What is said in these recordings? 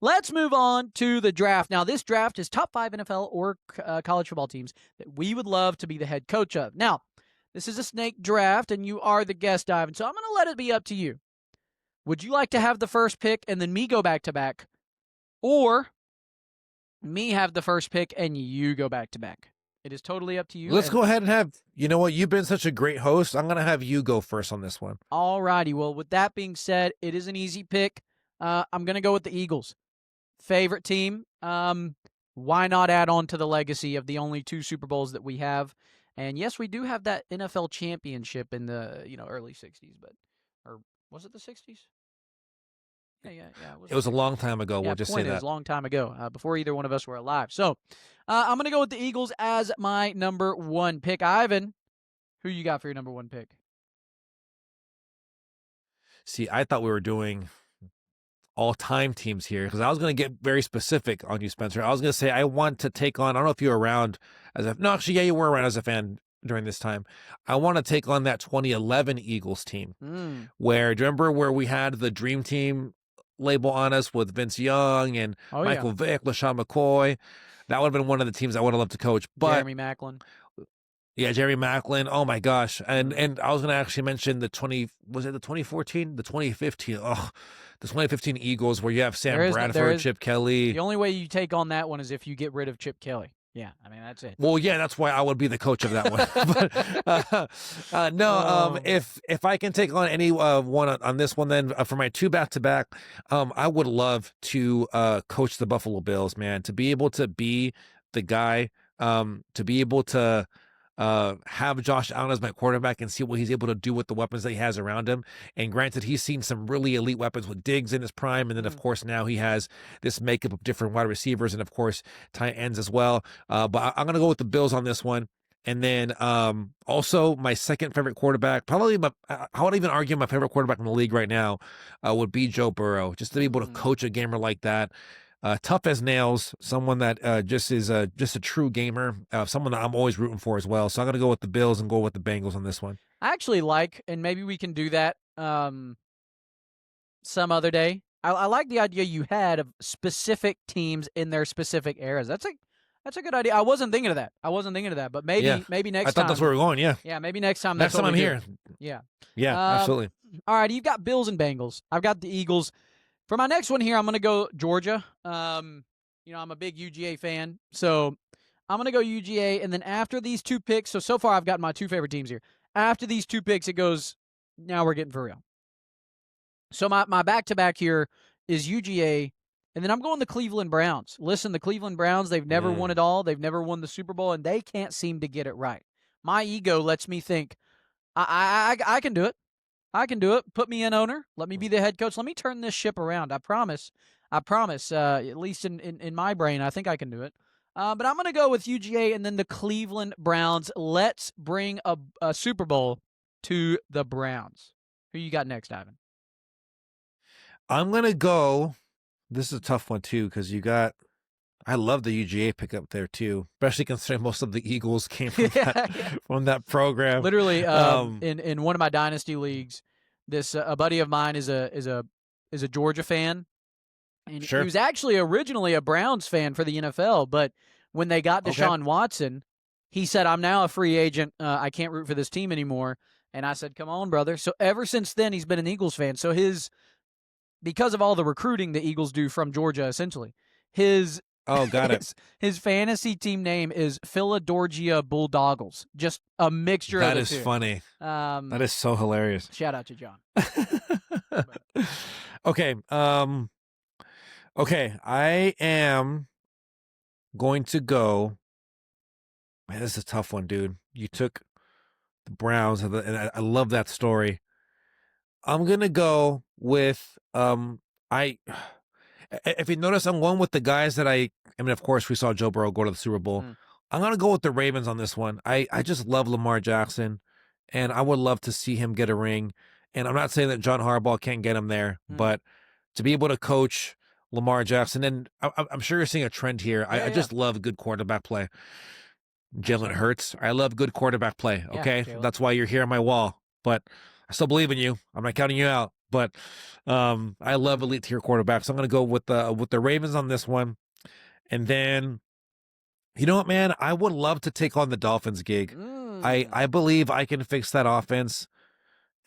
Let's move on to the draft. Now, this draft is top 5 NFL or college football teams that we would love to be the head coach of. Now, this is a snake draft, and you are the guest, Ivan, so I'm going to let it be up to you. Would you like to have the first pick and then me go back to back, or me have the first pick and you go back to back? It is totally up to you. Let's go ahead and have, you know what, you've been such a great host. I'm going to have you go first on this one. All righty. Well, with that being said, it is an easy pick. I'm going to go with the Eagles. Favorite team. Why not add on to the legacy of the only 2 Super Bowls that we have? And yes, we do have that NFL championship in the early 60s, or was it the 60s? Yeah. It was a long time ago. We'll just say that. It was a long time ago, before either one of us were alive. So I'm going to go with the Eagles as my number 1 pick. Ivan, who you got for your number 1 pick? See, I thought we were doing all-time teams here because I was going to get very specific on you, Spencer. I was going to say I want to take on, I don't know if you were around no, actually, yeah, you were around as a fan during this time. I want to take on that 2011 Eagles team where, do you remember where we had the Dream Team label on us with Vince Young and Michael Vick, LaShawn McCoy? That would have been one of the teams I would have loved to coach. But Jeremy Maclin. Yeah, Jerry Maclin. Oh my gosh. And I was going to actually mention the 2014? The 2015. Oh, the 2015 Eagles where you have Sam Bradford, Chip Kelly. The only way you take on that one is if you get rid of Chip Kelly. Yeah, I mean, that's it. Well, yeah, that's why I would be the coach of that one. But if I can take on any one on this one, then for my 2 back-to-back, I would love to coach the Buffalo Bills, man, to be able to be the guy, to be able to have Josh Allen as my quarterback and see what he's able to do with the weapons that he has around him. And granted, he's seen some really elite weapons with Diggs in his prime. And then, of course, now he has this makeup of different wide receivers and, of course, tight ends as well. But I'm going to go with the Bills on this one. And then also my second favorite quarterback, probably I would even argue my favorite quarterback in the league right now would be Joe Burrow. Just to be able to coach a gamer like that. Tough as nails, someone that just is just a true gamer, someone that I'm always rooting for as well. So I'm going to go with the Bills and go with the Bengals on this one. I actually like, and maybe we can do that some other day. I like the idea you had of specific teams in their specific eras. That's a good idea. I wasn't thinking of that. But maybe next time. I thought that's where we're going. Yeah. Yeah. Maybe next time. Next time I'm here. Yeah. Yeah. Absolutely. All right. You've got Bills and Bengals. I've got the Eagles. For my next one here, I'm going to go Georgia. I'm a big UGA fan, so I'm going to go UGA. And then after these 2 picks, so far I've got my 2 favorite teams here. After these 2 picks, it goes, now we're getting for real. So my back-to-back here is UGA, and then I'm going the Cleveland Browns. Listen, the Cleveland Browns, they've never won it all. They've never won the Super Bowl, and they can't seem to get it right. My ego lets me think, I can do it. I can do it. Put me in, owner. Let me be the head coach. Let me turn this ship around. I promise. At least in my brain, I think I can do it. But I'm going to go with UGA and then the Cleveland Browns. Let's bring a Super Bowl to the Browns. Who you got next, Ivan? I'm going to go. This is a tough one, too, because I love the UGA pickup there, too, especially considering most of the Eagles came from, from that program. Literally, in one of my dynasty leagues, a buddy of mine is a Georgia fan, and he was actually originally a Browns fan for the NFL. But when they got Deshaun Watson, he said, "I'm now a free agent. I can't root for this team anymore." And I said, "Come on, brother." So ever since then, he's been an Eagles fan. So because of all the recruiting the Eagles do from Georgia, essentially, got it. His fantasy team name is Philadelphia Bulldoggles. Just a mixture of the two. That is funny. That is so hilarious. Shout out to John. Okay. Okay. I am going to go. Man, this is a tough one, dude. You took the Browns, and I love that story. I'm going to go with if you notice, I'm going with the guys that I mean, of course, we saw Joe Burrow go to the Super Bowl. I'm going to go with the Ravens on this one. I just love Lamar Jackson, and I would love to see him get a ring. And I'm not saying that John Harbaugh can't get him there, but to be able to coach Lamar Jackson, and I'm sure you're seeing a trend here. I just love good quarterback play. Jalen Hurts. I love good quarterback play, okay? That's why you're here on my wall. But I still believe in you. I'm not counting you out, but I love elite tier quarterbacks. So I'm going to go with the Ravens on this one, and then you know what, man? I would love to take on the Dolphins gig. I believe I can fix that offense.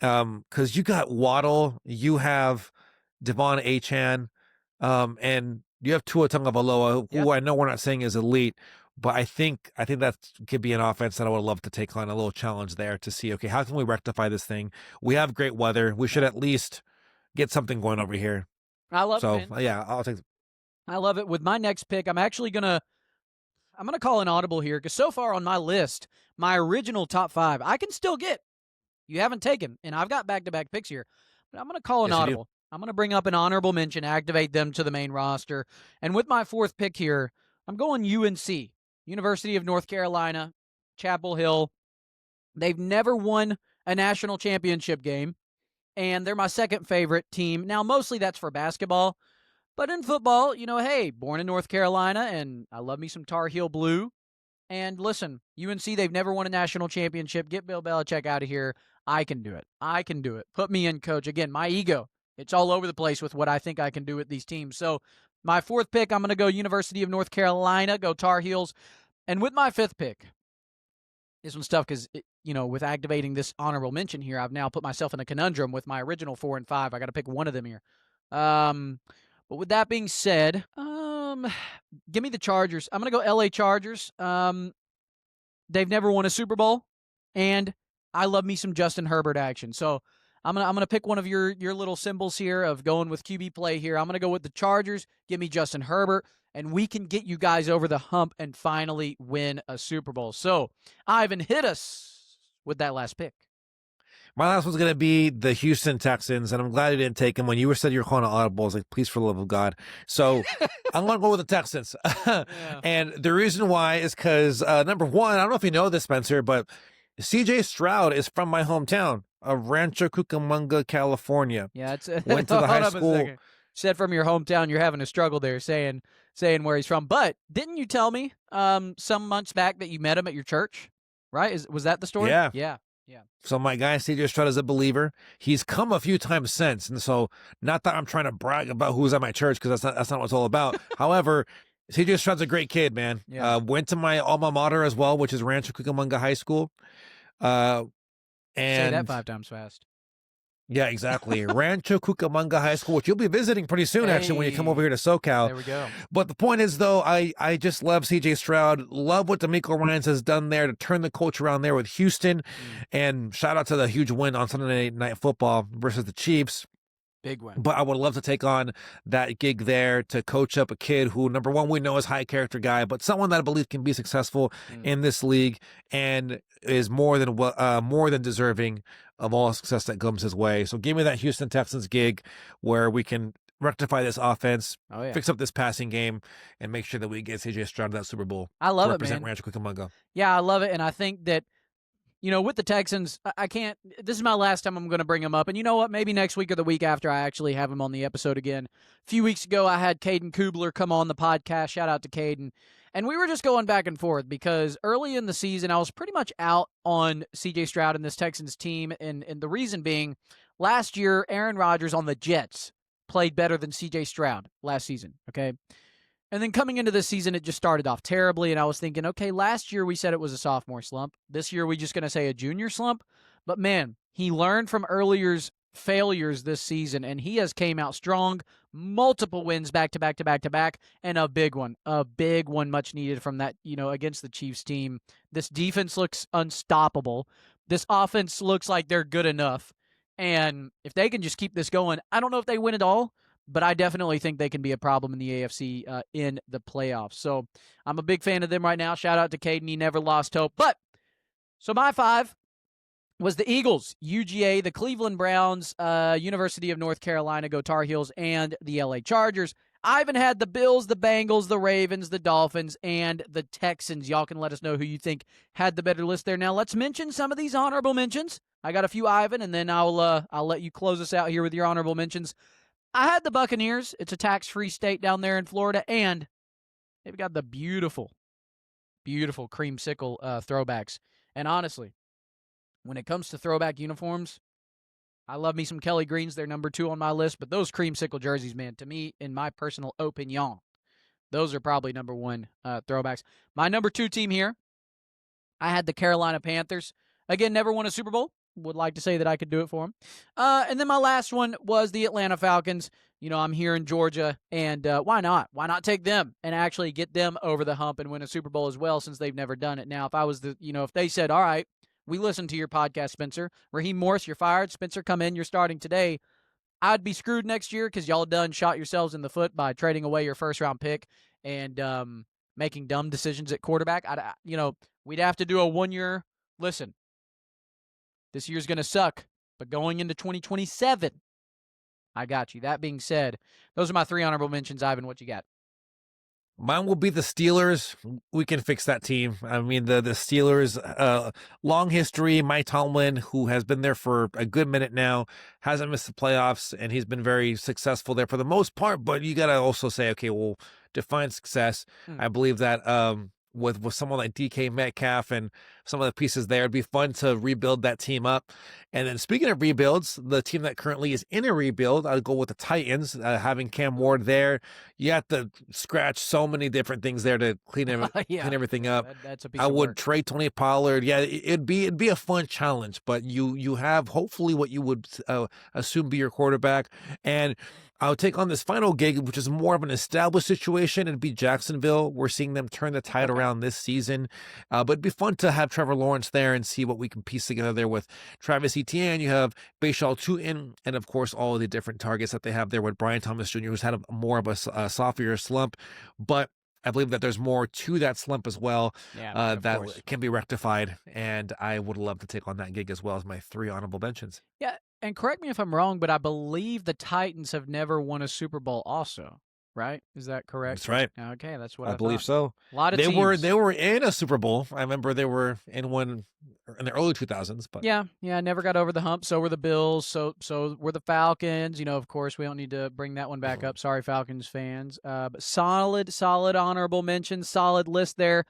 Because you got Waddle, you have Devon Achan, and you have Tua Tagovailoa, who I know we're not saying is elite, but I think that could be an offense that I would love to take on, a little challenge there to see, okay, how can we rectify this thing? We have great weather. We should at least get something going over here. I love it, man. Yeah, I'll take. I love it. With my next pick, I'm gonna call an audible here because so far on my list, my original top 5, I can still get. You haven't taken, and I've got back-to-back picks here, but I'm going to call an audible. I'm going to bring up an honorable mention, activate them to the main roster, and with my 4th pick here, I'm going UNC, University of North Carolina, Chapel Hill. They've never won a national championship game, and they're my second favorite team. Now, mostly that's for basketball, but in football, hey, born in North Carolina, and I love me some Tar Heel blue. And listen, UNC, they've never won a national championship. Get Bill Belichick out of here. I can do it. I can do it. Put me in, coach. Again, my ego, it's all over the place with what I think I can do with these teams. So my 4th pick, I'm going to go University of North Carolina, go Tar Heels. And with my 5th pick, this one's tough because, with activating this honorable mention here, I've now put myself in a conundrum with my original 4 and 5. I got to pick one of them here. But with that being said, give me the Chargers. I'm going to go LA Chargers. They've never won a Super Bowl, and I love me some Justin Herbert action. So I'm gonna pick one of your little symbols here of going with QB play here. I'm gonna go with the Chargers. Give me Justin Herbert, and we can get you guys over the hump and finally win a Super Bowl. So Ivan, hit us with that last pick. My last one's going to be the Houston Texans, and I'm glad you didn't take them. When you said you were calling an audible, I was like, please, for the love of God. So I'm going to go with the Texans. And the reason why is because, number one, I don't know if you know this, Spencer, but CJ Stroud is from my hometown of Rancho Cucamonga, California. Yeah, it's went to the high school. Said from your hometown, you're having a struggle there saying where he's from. But didn't you tell me some months back that you met him at your church? Right? Was that the story? Yeah. Yeah. So my guy CJ Stroud is a believer. He's come a few times since, and so not that I'm trying to brag about who's at my church because that's not what it's all about. However, CJ Stroud's a great kid, man. Yeah. Went to my alma mater as well, which is Rancho Cucamonga High School. And say that 5 times fast. Yeah, exactly. Rancho Cucamonga High School, which you'll be visiting pretty soon, actually, when you come over here to SoCal. There we go. But the point is, though, I just love CJ Stroud. Love what DeMeco Ryans has done there to turn the culture around there with Houston. And shout out to the huge win on Sunday Night Football versus the Chiefs. Big win. But I would love to take on that gig there to coach up a kid who, number one, we know is a high character guy, but someone that I believe can be successful in this league and is more than deserving of all success that comes his way. So give me that Houston Texans gig where we can rectify this offense, fix up this passing game, and make sure that we get CJ Stroud to that Super Bowl. I love to it, man. Represent Rancho Cucamonga. Yeah, I love it, and I think that with the Texans, I can't – this is my last time I'm going to bring them up. And you know what? Maybe next week or the week after I actually have him on the episode again. A few weeks ago, I had Caden Kubler come on the podcast. Shout out to Caden. And we were just going back and forth because early in the season, I was pretty much out on C.J. Stroud and this Texans team. And the reason being, last year, Aaron Rodgers on the Jets played better than C.J. Stroud last season, okay? And then coming into this season, it just started off terribly, and I was thinking, okay, last year we said it was a sophomore slump. This year we just going to say a junior slump. But, man, he learned from earlier failures this season, and he has came out strong. Multiple wins back-to-back, and a big one much needed from that, against the Chiefs team. This defense looks unstoppable. This offense looks like they're good enough. And if they can just keep this going, I don't know if they win it all, but I definitely think they can be a problem in the AFC in the playoffs. So I'm a big fan of them right now. Shout out to Caden. He never lost hope. So my 5 was the Eagles, UGA, the Cleveland Browns, University of North Carolina, go Tar Heels, and the LA Chargers. I even had the Bills, the Bengals, the Ravens, the Dolphins, and the Texans. Y'all can let us know who you think had the better list there. Now let's mention some of these honorable mentions. I got a few, Ivan, and then I'll let you close us out here with your honorable mentions. I had the Buccaneers. It's a tax-free state down there in Florida, and they've got the beautiful, beautiful creamsicle throwbacks. And honestly, when it comes to throwback uniforms, I love me some Kelly Greens. They're number 2 on my list. But those creamsicle jerseys, man, to me, in my personal opinion, those are probably number 1 throwbacks. My number 2 team here, I had the Carolina Panthers. Again, never won a Super Bowl. Would like to say that I could do it for them. And then my last one was the Atlanta Falcons. You know, I'm here in Georgia, and why not? Why not take them and actually get them over the hump and win a Super Bowl as well, since they've never done it? Now, if I was if they said, all right, we listened to your podcast, Spencer. Raheem Morris, you're fired. Spencer, come in. You're starting today. I'd be screwed next year because y'all done shot yourselves in the foot by trading away your first-round pick and making dumb decisions at quarterback. We'd have to do a 1-year, listen, this year's going to suck, but going into 2027, I got you. That being said, those are my 3 honorable mentions. Ivan, what you got? Mine will be the Steelers. We can fix that team. I mean, the Steelers, long history. Mike Tomlin, who has been there for a good minute now, hasn't missed the playoffs, and he's been very successful there for the most part. But you got to also say, okay, well, define success. I believe that with someone like DK Metcalf and some of the pieces there, it'd be fun to rebuild that team up. And then speaking of rebuilds, the team that currently is in a rebuild, I'd go with the Titans, having Cam Ward there. You have to scratch so many different things there to clean everything up. That's a piece I of would work. trade Tony Pollard. Yeah, it'd be a fun challenge, but you have hopefully what you would assume be your quarterback. And I'll take on this final gig, which is more of an established situation. It'd be Jacksonville. We're seeing them turn the tide around this season. But it'd be fun to have Trevor Lawrence there and see what we can piece together there with Travis Etienne. You have Bashal Tutin, and of course, all of the different targets that they have there with Brian Thomas Jr., who's had more of a softer slump. But I believe that there's more to that slump as well that can be rectified. And I would love to take on that gig as well as my 3 honorable mentions. Yeah, and correct me if I'm wrong, but I believe the Titans have never won a Super Bowl also, right? Is that correct? That's right. Okay, that's what I believe thought. so. A lot of they teams. were in a Super Bowl. I remember they were in one in the early 2000s, but Yeah, never got over the hump. So were the Bills. So were the Falcons. Of course, we don't need to bring that one back up. Sorry, Falcons fans. But solid honorable mentions, solid list there.